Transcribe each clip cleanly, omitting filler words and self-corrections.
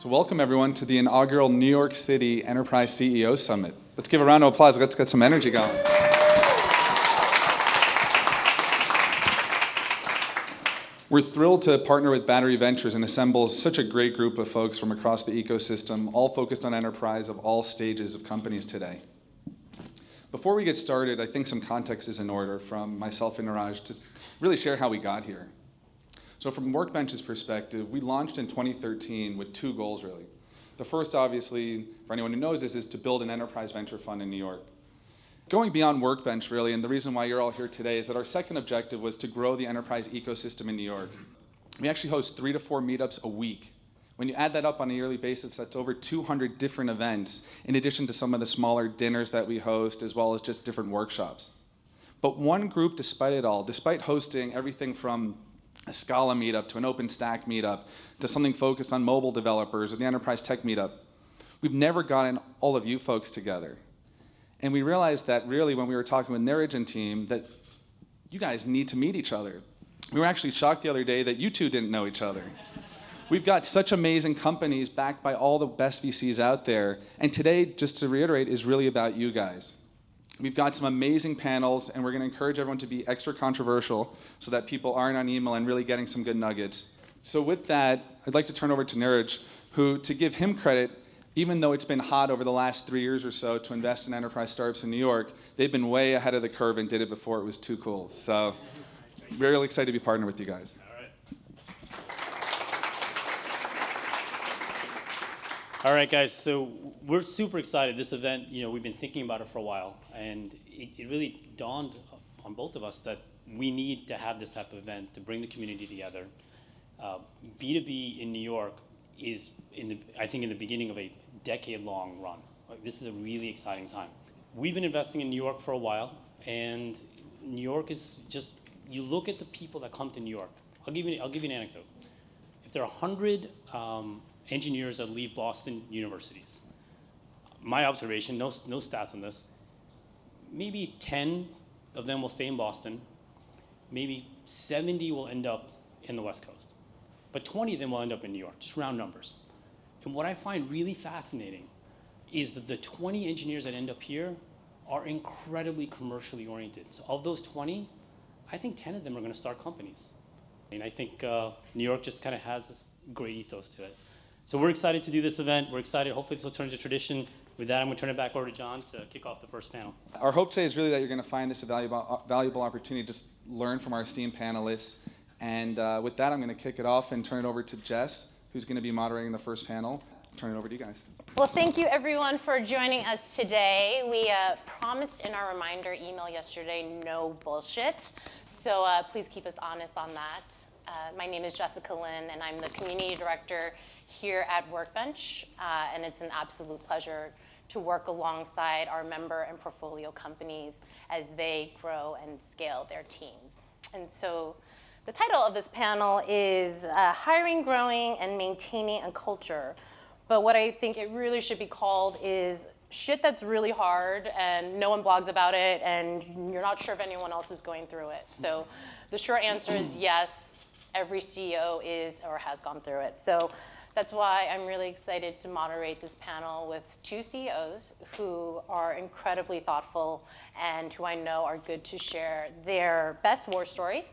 So welcome everyone to the inaugural New York City Enterprise CEO Summit. Let's give a round of applause. Let's get some energy going. We're thrilled to partner with Battery Ventures and assemble such a great group of folks from across the ecosystem, all focused on enterprise of all stages of companies today. Before we get started, I think some context is in order from myself and Niraj to really share how we got here. So from Workbench's perspective, we launched in 2013 with two goals, really. The first, obviously, for anyone who knows this, is to build an enterprise venture fund in New York. Going beyond Workbench, really, and the reason why you're all here today is that our second objective was to grow the enterprise ecosystem in New York. We actually host 3 to 4 meetups a week. When you add that up on a yearly basis, that's over 200 different events, in addition to some of the smaller dinners that we host, as well as just different workshops. But one group, despite it all, despite hosting everything from a Scala meetup to an OpenStack meetup to something focused on mobile developers or the enterprise tech meetup, we've never gotten all of you folks together. And we realized that really when we were talking with Niraj and team that you guys need to meet each other. We were actually shocked the other day that you two didn't know each other. We've got such amazing companies backed by all the best VCs out there. And today, just to reiterate, is really about you guys. We've got some amazing panels, and we're going to encourage everyone to be extra controversial so that people aren't on email and really getting some good nuggets. So with that, I'd like to turn over to Niraj, who, to give him credit, even though it's been hot over the last 3 years or so to invest in enterprise startups in New York, they've been way ahead of the curve and did it before it was too cool. So really excited to be partnered with you guys. All right, guys, so we're super excited. This event, we've been thinking about it for a while, and it really dawned on both of us that we need to have this type of event to bring the community together. B2B in New York is, I think, in the beginning of a decade-long run. This is a really exciting time. We've been investing in New York for a while, and New York is just, you look at the people that come to New York. I'll give you an anecdote. If there are 100 engineers that leave Boston universities, my observation, no stats on this, maybe 10 of them will stay in Boston, maybe 70 will end up in the West Coast, but 20 of them will end up in New York, just round numbers. And what I find really fascinating is that the 20 engineers that end up here are incredibly commercially oriented. So of those 20, I think 10 of them are going to start companies. And I think New York just kind of has this great ethos to it. So we're excited to do this event. We're excited. Hopefully this will turn into tradition. With that, I'm going to turn it back over to John to kick off the first panel. Our hope today is really that you're going to find this a valuable opportunity to just learn from our esteemed panelists. And with that, I'm going to kick it off and turn it over to Jess, who's going to be moderating the first panel. Turn it over to you guys. Well, thank you, everyone, for joining us today. We promised in our reminder email yesterday, no bullshit. So please keep us honest on that. My name is Jessica Lynn, and I'm the community director here at Workbench, and it's an absolute pleasure to work alongside our member and portfolio companies as they grow and scale their teams. And so the title of this panel is Hiring, Growing, and Maintaining a Culture. But what I think it really should be called is shit that's really hard and no one blogs about it and you're not sure if anyone else is going through it. So the short answer is yes, every CEO is or has gone through it. So that's why I'm really excited to moderate this panel with two CEOs who are incredibly thoughtful and who I know are good to share their best war stories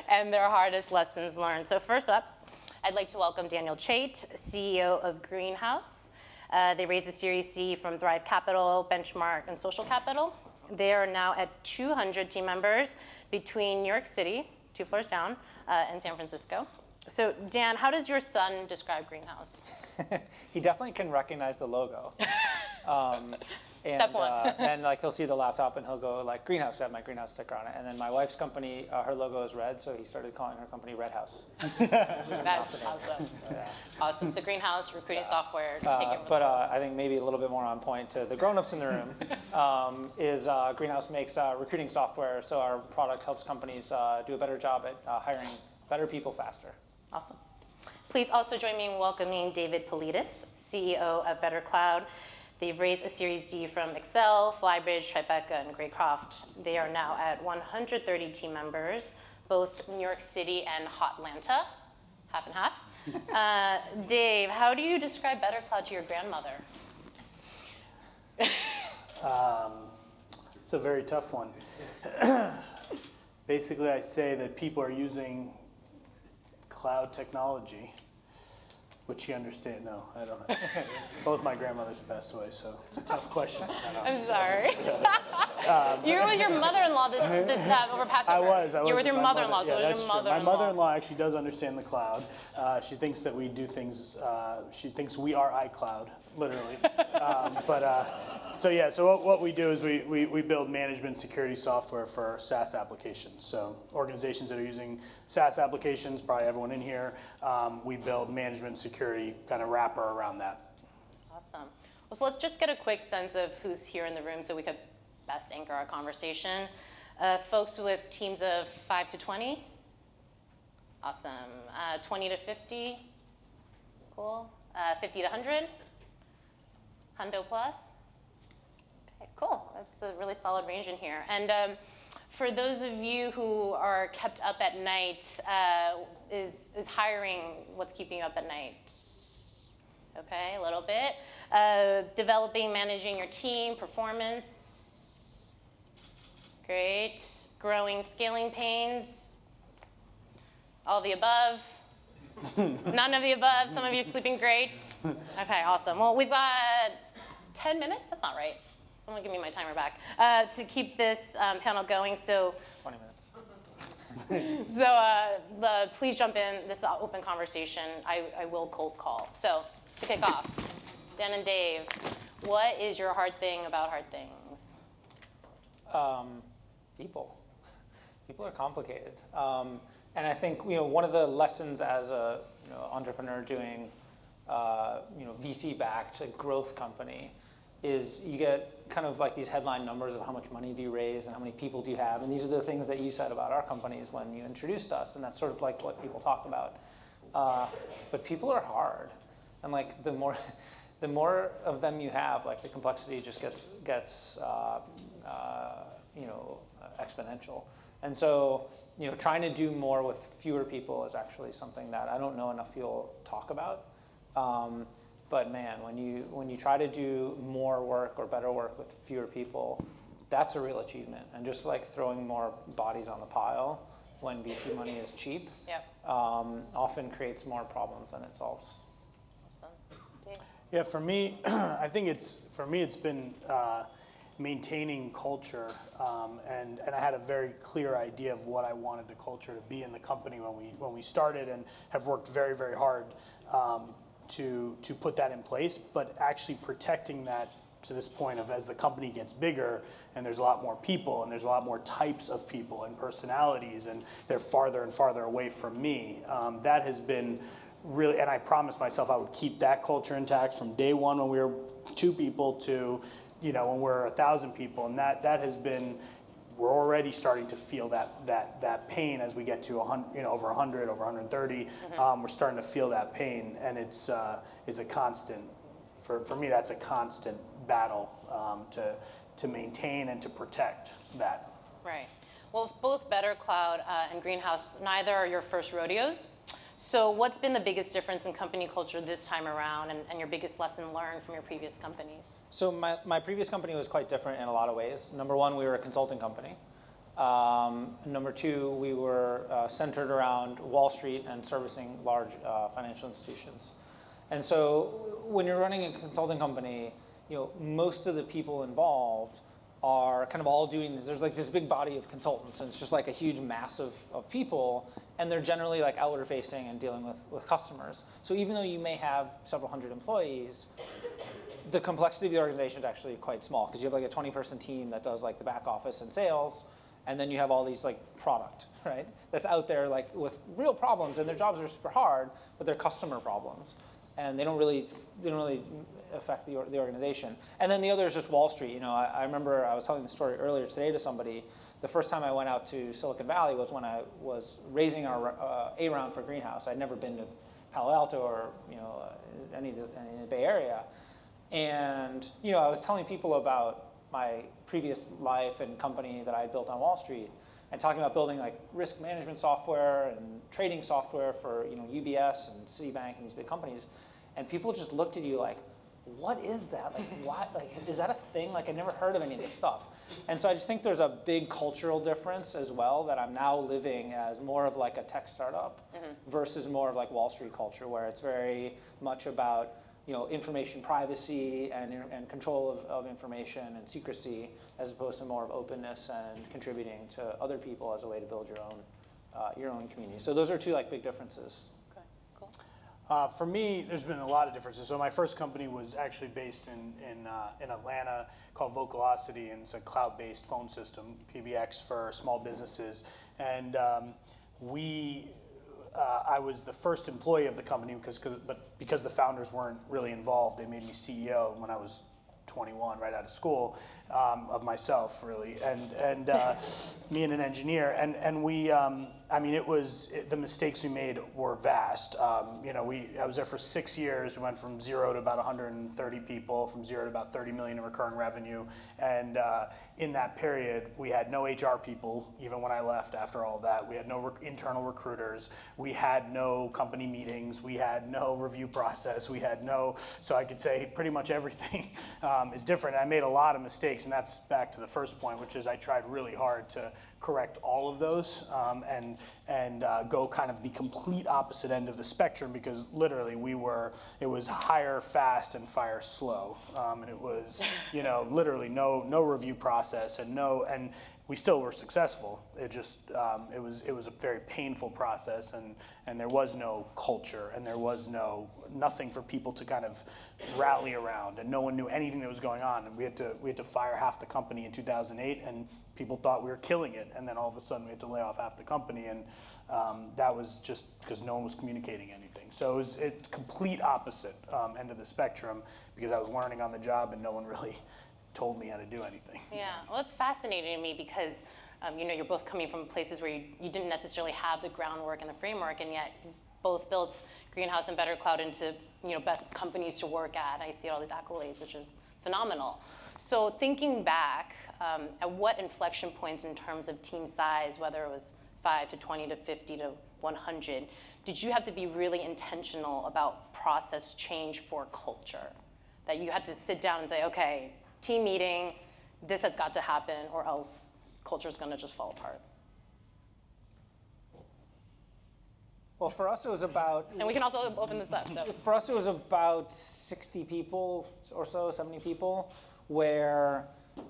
and their hardest lessons learned. So first up, I'd like to welcome Daniel Chait, CEO of Greenhouse. They raised a Series C from Thrive Capital, Benchmark, and Social Capital. They are now at 200 team members between New York City, 2 floors down, and San Francisco. So Dan, how does your son describe Greenhouse? He definitely can recognize the logo. Step one. And like he'll see the laptop and he'll go like Greenhouse, I have my Greenhouse sticker on it. And then my wife's company, her logo is red, so he started calling her company Red House. That's awesome. Yeah. Awesome. So Greenhouse, recruiting software. But I think maybe a little bit more on point to the grown-ups in the room is Greenhouse makes recruiting software, so our product helps companies do a better job at hiring better people faster. Awesome. Please also join me in welcoming David Politis, CEO of BetterCloud. They've raised a Series D from Excel, Flybridge, Tribeca, and Greycroft. They are now at 130 team members, both New York City and Hotlanta, half and half. Dave, how do you describe BetterCloud to your grandmother? It's a very tough one. Basically, I say that people are using cloud technology, which she understands. No, I don't know. Both my grandmothers passed away, so it's a tough question. I'm sorry. You were with your mother-in-law this over Passover. I was. You were with your my mother-in-law, mother. so Yeah, it was that's your true. mother-in-law. My mother-in-law actually does understand the cloud. She thinks that we do things. She thinks we are iCloud, literally. So what we do is we build management security software for SaaS applications. So organizations that are using SaaS applications, probably everyone in here, we build management security kind of wrapper around that. Awesome. Well, so let's just get a quick sense of who's here in the room so we could best anchor our conversation. Folks with teams of 5 to 20? Awesome. 20 to 50? Cool. 50 to 100? Hundo plus? Okay, cool. That's a really solid range in here. And for those of you who are kept up at night, is hiring what's keeping you up at night? Okay, a little bit. Developing, managing your team, performance. Great. Growing, scaling pains. All of the above. None of the above. Some of you sleeping great. Okay, awesome. Well, we've got 10 minutes. That's not right. Someone give me my timer back to keep this panel going. So 20 minutes. please jump in. This is an open conversation. I will cold call. So to kick off, Dan and Dave, what is your hard thing about hard things? People. People are complicated. And I think one of the lessons as a entrepreneur doing VC-backed growth company is you get kind of like these headline numbers of how much money do you raise and how many people do you have, and these are the things that you said about our companies when you introduced us, and that's sort of like what people talk about. But people are hard, and like the more of them you have, like the complexity just gets exponential. And so trying to do more with fewer people is actually something that I don't know enough people talk about. But man, when you try to do more work or better work with fewer people, that's a real achievement. And just like throwing more bodies on the pile when VC money is cheap, Yep. often creates more problems than it solves. Awesome. Dave? Yeah, for me, I think it's been maintaining culture, and I had a very clear idea of what I wanted the culture to be in the company when we started, and have worked very, very hard to put that in place, but actually protecting that to this point of as the company gets bigger and there's a lot more people and there's a lot more types of people and personalities and they're farther and farther away from me. That has been really, and I promised myself I would keep that culture intact from day one when we were 2 people to when we're 1,000 people, and that has been. We're already starting to feel that pain as we get to 100, over 100, over 130. We're starting to feel that pain, and it's a constant. For me, that's a constant battle to maintain and to protect that. Right. Well, both BetterCloud and Greenhouse, neither are your first rodeos. So what's been the biggest difference in company culture this time around, and your biggest lesson learned from your previous companies? So my previous company was quite different in a lot of ways. Number one, we were a consulting company. Number two, we were centered around Wall Street and servicing large financial institutions. And so when you're running a consulting company, most of the people involved are kind of all doing this. There's like this big body of consultants, and it's just like a huge mass of people, and they're generally like outward facing and dealing with customers. So even though you may have several hundred employees, the complexity of the organization is actually quite small, because you have like a 20-person team that does like the back office and sales, and then you have all these like product, right? That's out there like with real problems, and their jobs are super hard, but they're customer problems, and they don't really affect the organization. And then the other is just Wall Street. I remember I was telling the story earlier today to somebody. The first time I went out to Silicon Valley was when I was raising our A round for Greenhouse. I'd never been to Palo Alto or any of the Bay Area. And I was telling people about my previous life and company that I had built on Wall Street, and talking about building like risk management software and trading software for UBS and Citibank and these big companies, and people just looked at you like, what is that? Like, what? Like, is that a thing? Like, I never heard of any of this stuff. And so I just think there's a big cultural difference as well that I'm now living as more of like a tech startup versus more of like Wall Street culture, where it's very much about information privacy and control of information and secrecy, as opposed to more of openness and contributing to other people as a way to build your own community. So those are two like big differences. Okay, cool. For me, there's been a lot of differences. So my first company was actually based in Atlanta, called Vocalocity, and it's a cloud-based phone system, PBX, for small businesses. And I was the first employee of the company because the founders weren't really involved, they made me CEO when I was 21, right out of school, of myself, really, and me and an engineer, and we, the mistakes we made were vast. I was there for 6 years. We went from 0 to about 130 people, from 0 to about 30 million in recurring revenue, and in that period, we had no HR people, even when I left after all of that. We had no internal recruiters. We had no company meetings. We had no review process. We had no, so I could say pretty much everything is different. I made a lot of mistakes, and that's back to the first point, which is I tried really hard to correct all of those and go kind of the complete opposite end of the spectrum, because literally it was hire fast and fire slow, and it was literally no review process and we still were successful. It just it was a very painful process, and there was no culture, and there was nothing for people to kind of rally around, and no one knew anything that was going on. And we had to fire half the company in 2008, and people thought we were killing it, and then all of a sudden we had to lay off half the company, and that was just because no one was communicating anything. So it was a complete opposite end of the spectrum, because I was learning on the job and no one really told me how to do anything. Yeah, well, it's fascinating to me because you're both coming from places where you didn't necessarily have the groundwork and the framework, and yet you've both built Greenhouse and BetterCloud into best companies to work at. I see all these accolades, which is phenomenal. So thinking back, at what inflection points in terms of team size, whether it was 5 to 20 to 50 to 100, did you have to be really intentional about process change for culture? That you had to sit down and say, okay, team meeting, this has got to happen, or else culture's going to just fall apart? Well, for us, it was about... And we can also open this up. So. For us, it was about 60 people or so, 70 people, where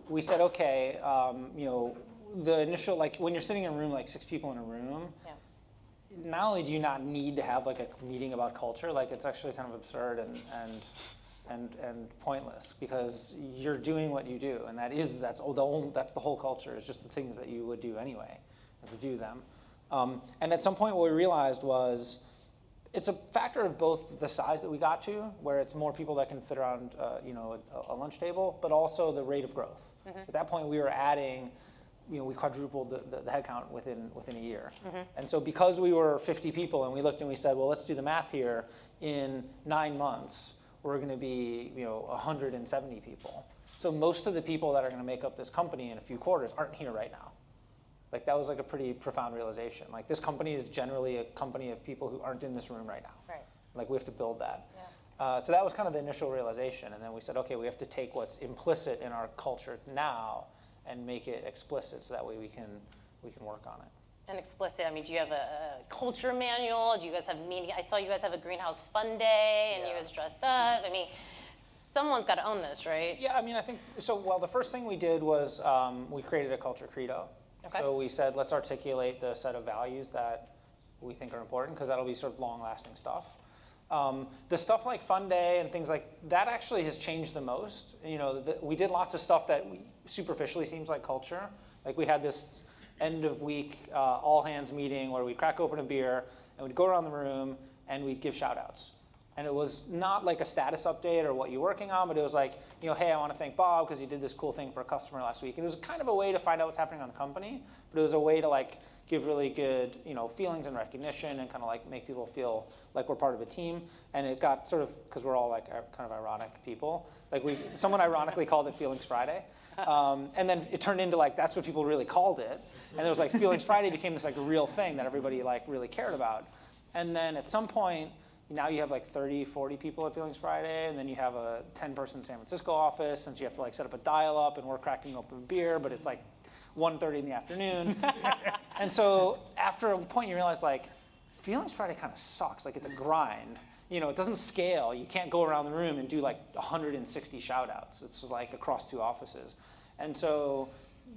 we said, okay, the initial, like when you're sitting in a room, like 6 people in a room, Yeah. Not only do you not need to have like a meeting about culture, like it's actually kind of absurd and pointless, because you're doing what you do, and that's the whole culture, is just the things that you would do anyway, and to do them. And at some point, what we realized was it's a factor of both the size that we got to, where it's more people that can fit around a lunch table, but also the rate of growth. Mm-hmm. At that point, we were adding, we quadrupled the headcount within a year. Mm-hmm. And so because we were 50 people, and we looked and we said, well, let's do the math here, in 9 months, we're going to be 170 people. So most of the people that are going to make up this company in a few quarters aren't here right now. Like, that was like a pretty profound realization. Like, this company is generally a company of people who aren't in this room right now. Right. Like, we have to build that. Yeah. So that was kind of the initial realization. And then we said, okay, we have to take what's implicit in our culture now and make it explicit, so that way we can work on it. And explicit, I mean, do you have a culture manual? Do you guys have meeting? I saw you guys have a Greenhouse Fun Day, and you guys dressed up. I mean, someone's got to own this, right? Yeah, I mean, I think, so, well, the first thing we did was we created a culture credo. Okay. So we said, let's articulate the set of values that we think are important, because that'll be sort of long-lasting stuff. The stuff like Fun Day and things like that actually has changed the most. We did lots of stuff that superficially seems like culture. Like, we had this end of week all hands meeting where we'd crack open a beer and we'd go around the room and we'd give shout outs. And it was not like a status update or what you're working on, but it was like, hey, I want to thank Bob because he did this cool thing for a customer last week. And it was kind of a way to find out what's happening on the company, but it was a way to like give really good, feelings and recognition and kind of like make people feel like we're part of a team. And it got sort of, because we're all like kind of ironic people, like someone ironically called it Feelings Friday. And then it turned into like, that's what people really called it. And it was like Feelings Friday became this like real thing that everybody like really cared about. And then at some point, now you have like 30, 40 people at Feelings Friday, and then you have a 10-person San Francisco office, and so you have to like set up a dial-up, and we're cracking open beer, but it's like 1:30 in the afternoon. And so after a point, you realize like, Feelings Friday kind of sucks. Like it's a grind. It doesn't scale. You can't go around the room and do like 160 shout-outs. It's like across 2 offices. And so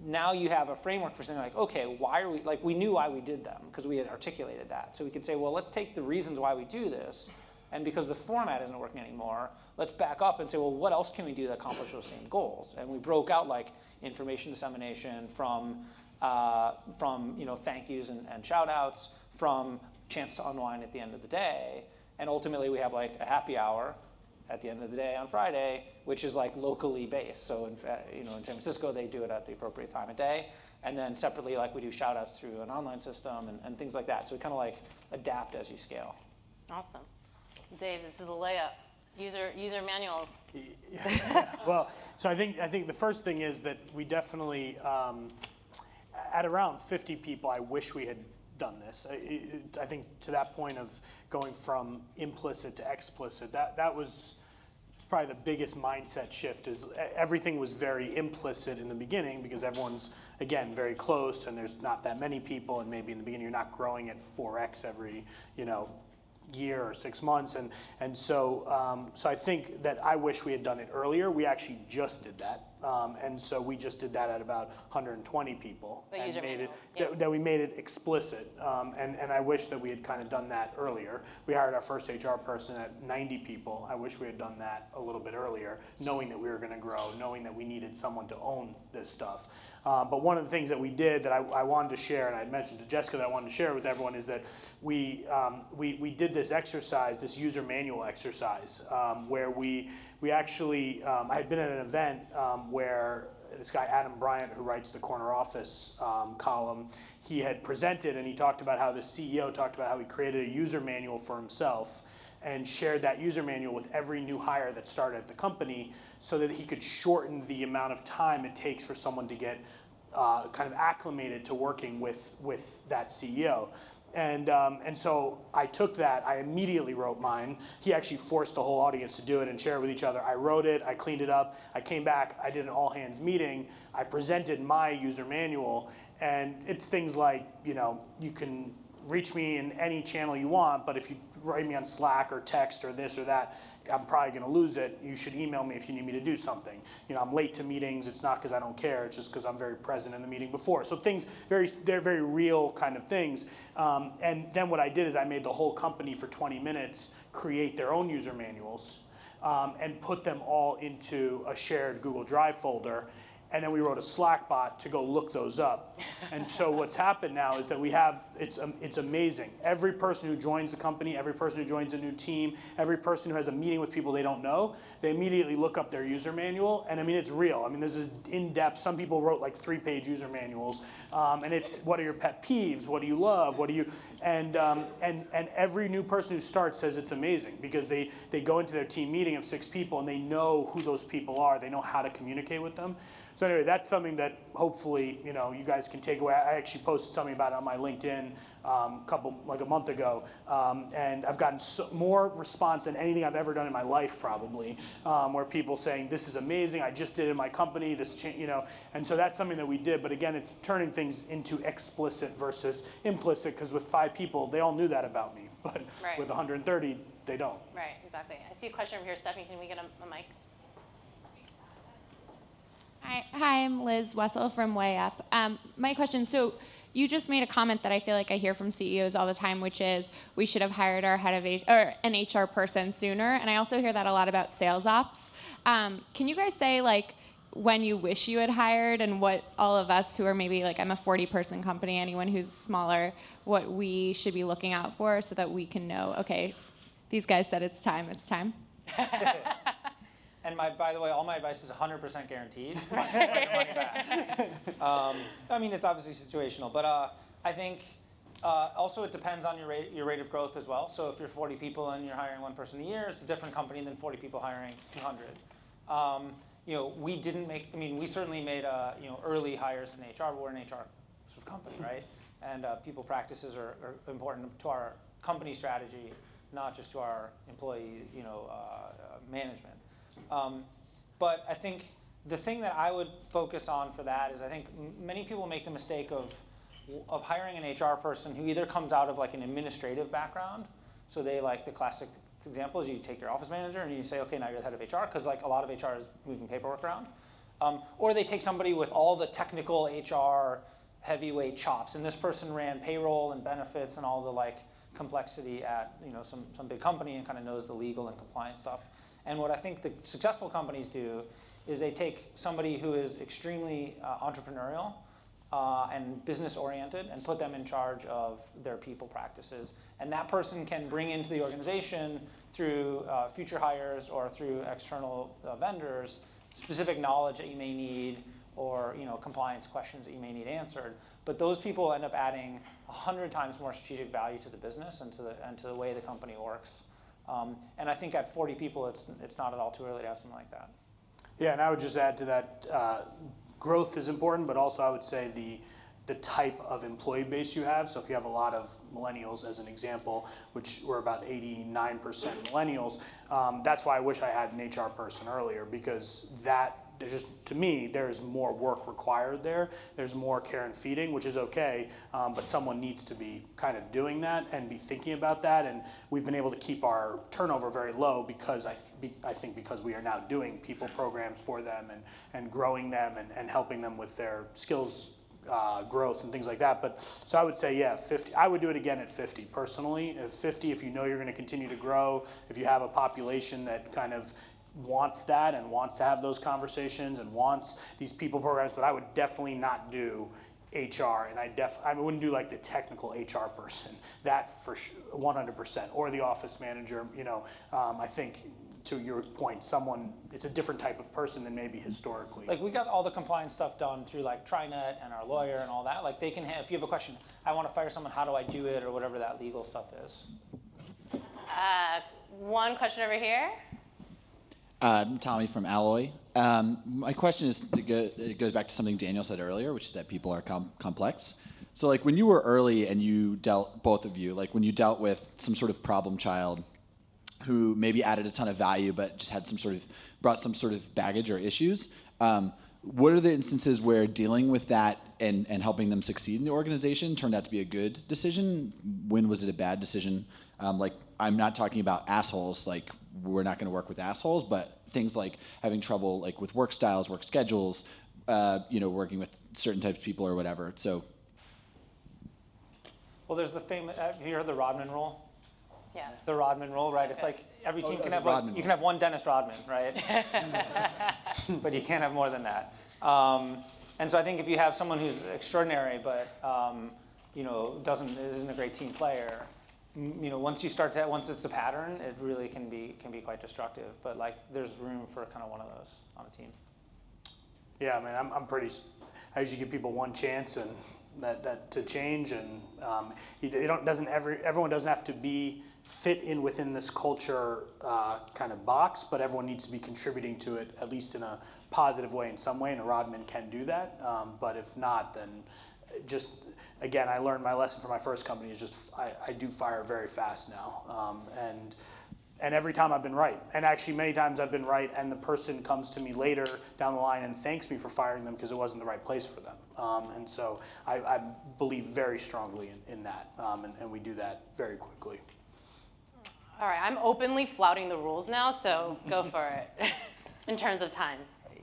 now you have a framework for saying like, okay, why are we, like we knew why we did them because we had articulated that. So we could say, well, let's take the reasons why we do this, and because the format isn't working anymore, let's back up and say, well, what else can we do to accomplish those same goals? And we broke out like information dissemination from thank yous and shout outs, from chance to unwind at the end of the day. And ultimately we have like a happy hour at the end of the day on Friday, which is like locally based. So in San Francisco, they do it at the appropriate time of day. And then separately, like we do shout outs through an online system and things like that. So we kind of like adapt as you scale. Awesome. Dave, this is the layup. User manuals. Yeah. Well, so I think the first thing is that we definitely, at around 50 people, I wish we had done this. I think to that point of going from implicit to explicit, that was probably the biggest mindset shift. Is everything was very implicit in the beginning because everyone's, again, very close and there's not that many people, and maybe in the beginning you're not growing at 4x every year or 6 months, and so I think that I wish we had done it earlier. We actually just did that, and so we just did that at about 120 people, The and user made manual, it that we made it explicit, and I wish that we had kind of done that earlier. We hired our first HR person at 90 people. I wish we had done that a little bit earlier, knowing that we were going to grow, knowing that we needed someone to own this stuff. But one of the things that we did that I wanted to share, and I mentioned to Jessica that I wanted to share with everyone, is that we did this exercise, this user manual exercise, where we actually, I had been at an event where this guy Adam Bryant, who writes the Corner Office column, he had presented and he talked about how the CEO talked about how he created a user manual for himself and shared that user manual with every new hire that started at the company so that he could shorten the amount of time it takes for someone to get kind of acclimated to working with that CEO. And so I took that, I immediately wrote mine. He actually forced the whole audience to do it and share it with each other. I wrote it, I cleaned it up, I came back, I did an all hands meeting, I presented my user manual, and it's things like, you can reach me in any channel you want, but if you write me on Slack or text or this or that, I'm probably going to lose it. You should email me if you need me to do something. I'm late to meetings. It's not because I don't care. It's just because I'm very present in the meeting before. So they're very real kind of things. And then what I did is I made the whole company for 20 minutes create their own user manuals and put them all into a shared Google Drive folder. And then we wrote a Slack bot to go look those up. And so what's happened now is that we have, it's amazing. Every person who joins the company, every person who joins a new team, every person who has a meeting with people they don't know, they immediately look up their user manual. And I mean, it's real. I mean, this is in-depth. Some people wrote like 3-page user manuals. And it's, what are your pet peeves? What do you love? What do you, and every new person who starts says it's amazing because they go into their team meeting of 6 people and they know who those people are. They know how to communicate with them. So anyway, that's something that hopefully you guys can take away. I actually posted something about it on my LinkedIn a month ago, and I've gotten more response than anything I've ever done in my life probably, where people saying this is amazing. I just did it in my company. And so that's something that we did. But again, it's turning things into explicit versus implicit because with 5 people, they all knew that about me, but Right. with 130, they don't. Right, exactly. I see a question over here. Stephanie, can we get a mic? Hi, I'm Liz Wessel from Way Up. My question, so you just made a comment that I feel like I hear from CEOs all the time, which is we should have hired our head of an HR person sooner. And I also hear that a lot about sales ops. Can you guys say like when you wish you had hired and what all of us who are maybe like I'm a 40-person company, anyone who's smaller, what we should be looking out for so that we can know, okay, these guys said it's time. It's time. And by the way, all my advice is 100% guaranteed. Money back. I mean, it's obviously situational, but I think also it depends on your rate of growth as well. So if you're 40 people and you're hiring one person a year, it's a different company than 40 people hiring 200. We certainly made early hires in HR, but we're an HR sort of company, right? And people practices are important to our company strategy, not just to our employee management. But I think the thing that I would focus on for that is I think many people make the mistake of hiring an HR person who either comes out of like an administrative background, so they like the classic example is you take your office manager and you say, okay, now you're the head of HR, because like a lot of HR is moving paperwork around. Or they take somebody with all the technical HR heavyweight chops, and this person ran payroll and benefits and all the like complexity at some big company and kind of knows the legal and compliance stuff. And what I think the successful companies do is they take somebody who is extremely entrepreneurial and business oriented and put them in charge of their people practices. And that person can bring into the organization through future hires or through external vendors specific knowledge that you may need, or compliance questions that you may need answered. But those people end up adding 100 times more strategic value to the business and to the way the company works. And I think at 40 people, it's not at all too early to have something like that. Yeah, and I would just add to that, growth is important, but also I would say the type of employee base you have. So if you have a lot of millennials, as an example, which we're about 89% millennials, that's why I wish I had an HR person earlier, because to me, there's more work required there. There's more care and feeding, which is okay, but someone needs to be kind of doing that and be thinking about that. And we've been able to keep our turnover very low because I think because we are now doing people programs for them and growing them and helping them with their skills growth and things like that. But so I would say, yeah, 50. I would do it again at 50 personally. At 50, if you know you're going to continue to grow, if you have a population that kind of wants that and wants to have those conversations and wants these people programs, but I would definitely not do HR, and I wouldn't do like the technical HR person, that for 100%, or the office manager. I think to your point, it's a different type of person than maybe historically. Like we got all the compliance stuff done through like TriNet and our lawyer and all that. Like they can have, if you have a question, I want to fire someone, how do I do it, or whatever that legal stuff is. One question over here. I'm Tommy from Alloy. My question is, it goes back to something Daniel said earlier, which is that people are complex. So like when you were early and you dealt, both of you, like when you dealt with some sort of problem child who maybe added a ton of value but just had brought some sort of baggage or issues, what are the instances where dealing with that and helping them succeed in the organization turned out to be a good decision? When was it a bad decision? Like I'm not talking about assholes, like we're not going to work with assholes, but things like having trouble like with work styles, work schedules, working with certain types of people or whatever. So, well, there's the famous. Have you heard the Rodman rule? Yeah. The Rodman rule, right? It's like every team can have Rodman you can have one Dennis Rodman, right? But you can't have more than that. And so I think if you have someone who's extraordinary but isn't a great team player, once it's a pattern, it really can be quite destructive. But like, there's room for kind of one of those on a team. Yeah, I mean, I usually give people one chance and that to change, and everyone doesn't have to be fit in within this culture kind of box, but everyone needs to be contributing to it at least in a positive way in some way, and a Rodman can do that. But if not, then just again, I learned my lesson from my first company is just I do fire very fast now, and every time I've been right. And actually many times I've been right and the person comes to me later down the line and thanks me for firing them because it wasn't the right place for them. And so I believe very strongly in that, and we do that very quickly. All right, I'm openly flouting the rules now, so go for it in terms of time.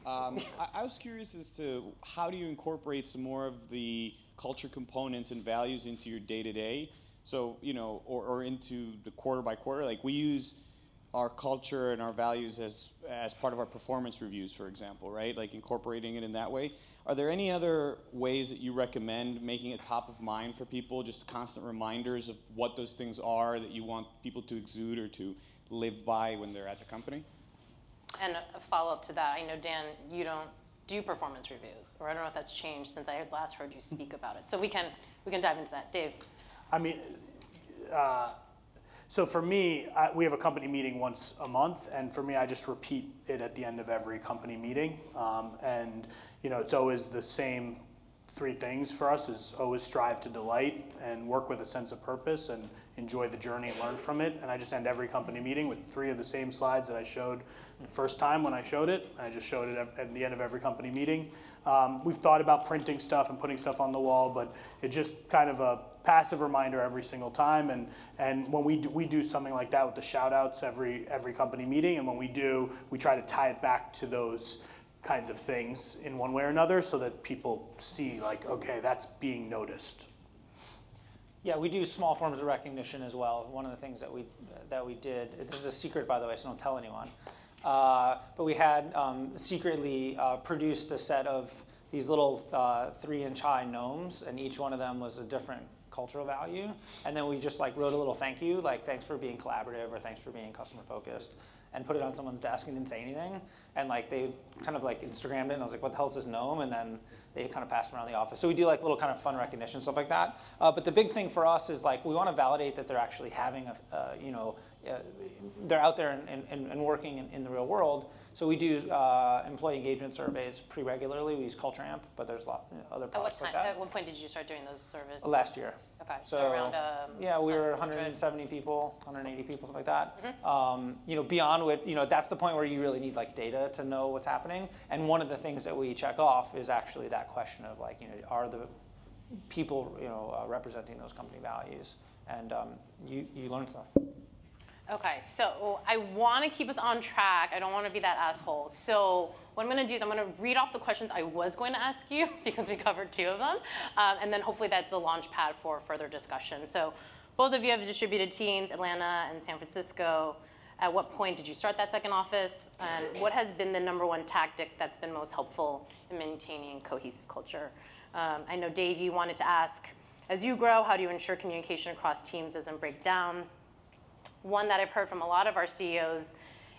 I was curious as to how do you incorporate some more of the culture components and values into your day-to-day? So, or into the quarter by quarter. Like we use our culture and our values as part of our performance reviews, for example, right? Like incorporating it in that way. Are there any other ways that you recommend making it top of mind for people, just constant reminders of what those things are that you want people to exude or to live by when they're at the company? And a follow-up to that, I know, Dan, you don't do performance reviews, or I don't know if that's changed since I had last heard you speak about it. So we can dive into that. Dave? I mean, so for me, we have a company meeting once a month, and for me, I just repeat it at the end of every company meeting. And it's always the same 3 things for us: is always strive to delight and work with a sense of purpose and enjoy the journey and learn from it. And I just end every company meeting with 3 of the same slides that I showed the first time when I showed it. I just showed it at the end of every company meeting. We've thought about printing stuff and putting stuff on the wall, but it's just kind of a passive reminder every single time. And when we do something like that with the shout outs every company meeting, and when we do, we try to tie it back to those kinds of things in one way or another so that people see, like, okay, that's being noticed. Yeah, we do small forms of recognition as well. One of the things that we did, this is a secret, by the way, so don't tell anyone, but we had secretly produced a set of these little 3-inch high gnomes, and each one of them was a different cultural value. And then we just wrote a little thank you, like thanks for being collaborative or thanks for being customer focused, and put it on someone's desk and didn't say anything. And they kind of Instagrammed it, and I was like, what the hell is this gnome? And then they kind of passed around the office. So we do little kind of fun recognition, stuff like that. But the big thing for us is we want to validate that they're actually having they're out there and working in the real world. So we do employee engagement surveys pretty regularly. We use Culture Amp, but there's a lot other products like that. At what point did you start doing those surveys? Last year. Okay, So around yeah, we were 170 people, 180 people, something like that. Beyond what that's the point where you really need data to know what's happening. And one of the things that we check off is actually that question of are the people representing those company values, and you learn stuff. Okay, so I want to keep us on track. I don't want to be that asshole. So what I'm going to do is I'm going to read off the questions I was going to ask you because we covered 2 of them. And then hopefully that's the launch pad for further discussion. So both of you have distributed teams, Atlanta and San Francisco. At what point did you start that second office? And what has been the #1 tactic that's been most helpful in maintaining cohesive culture? I know, Dave, you wanted to ask, as you grow, how do you ensure communication across teams doesn't break down? One that I've heard from a lot of our CEOs,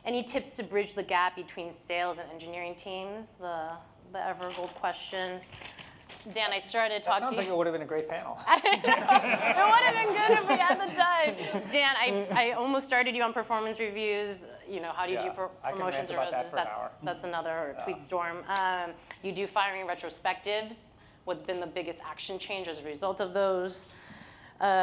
any tips to bridge the gap between sales and engineering teams? The ever gold question. Dan, I started talking. That sounds like it would have been a great panel. It would have been good if we had the time. Dan, I almost started you on performance reviews. How do you do promotions or roses? That's another tweet storm. You do firing retrospectives. What's been the biggest action change as a result of those?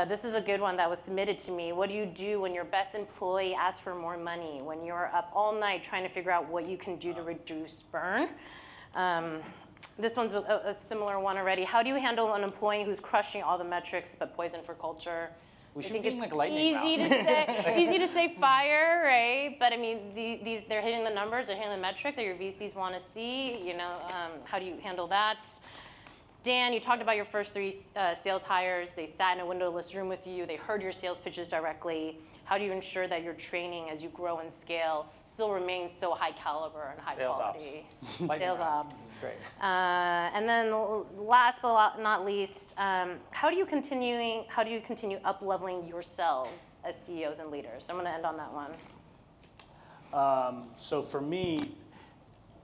This is a good one that was submitted to me. What do you do when your best employee asks for more money? When you're up all night trying to figure out what you can do to reduce burn? This one's a similar one already. How do you handle an employee who's crushing all the metrics but poison for culture? We should be like lightning round. Easy to say fire, right? But I mean, they're hitting the numbers, they're hitting the metrics that your VCs want to see. How do you handle that? Dan, you talked about your first 3 sales hires. They sat in a windowless room with you. They heard your sales pitches directly. How do you ensure that your training as you grow and scale still remains so high caliber and high quality? Sales ops. Great. And then last but not least, how do you continue up leveling yourselves as CEOs and leaders? So I'm going to end on that one. So for me,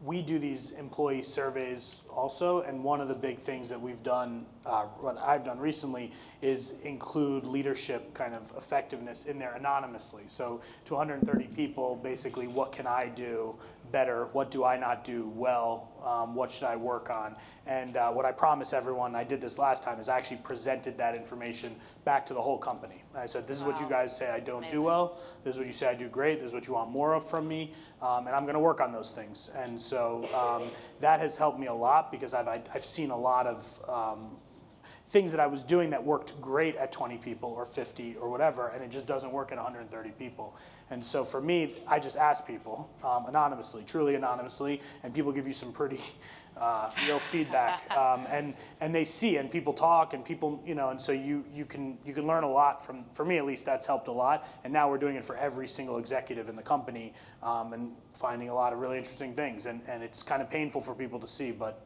we do these employee surveys also, and one of the big things that we've done, what I've done recently, is include leadership kind of effectiveness in there anonymously. So to 130 people, basically, what can I do better? What do I not do well? What should I work on? And what I promise everyone, I did this last time, is I actually presented that information back to the whole company. I said, this is what you guys say I don't do well. This is what you say I do great. This is what you want more of from me. And I'm going to work on those things. And so that has helped me a lot because I've seen a lot of things that I was doing that worked great at 20 people or 50 or whatever, and it just doesn't work at 130 people. And so for me, I just ask people anonymously, truly anonymously, and people give you some pretty real feedback, and they see, and people talk, and people, and so you can learn a lot from. For me, at least, that's helped a lot. And now we're doing it for every single executive in the company, and finding a lot of really interesting things. And it's kind of painful for people to see, but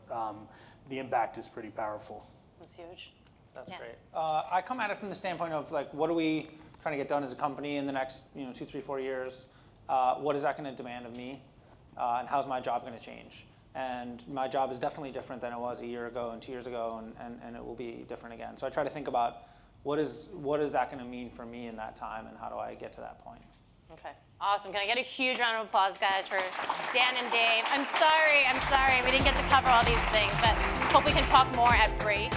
the impact is pretty powerful. That's huge. That's Yeah. great. I come at it from the standpoint of like, what are we trying to get done as a company in the next 2, 3, 4 years? What is that going to demand of me? And how's my job going to change? And my job is definitely different than it was a year ago and 2 years ago, and it will be different again. So I try to think about what is that going to mean for me in that time, and how do I get to that point? Okay, awesome. Can I get a huge round of applause, guys, for Dan and Dave? I'm sorry, we didn't get to cover all these things, but hope we can talk more at break.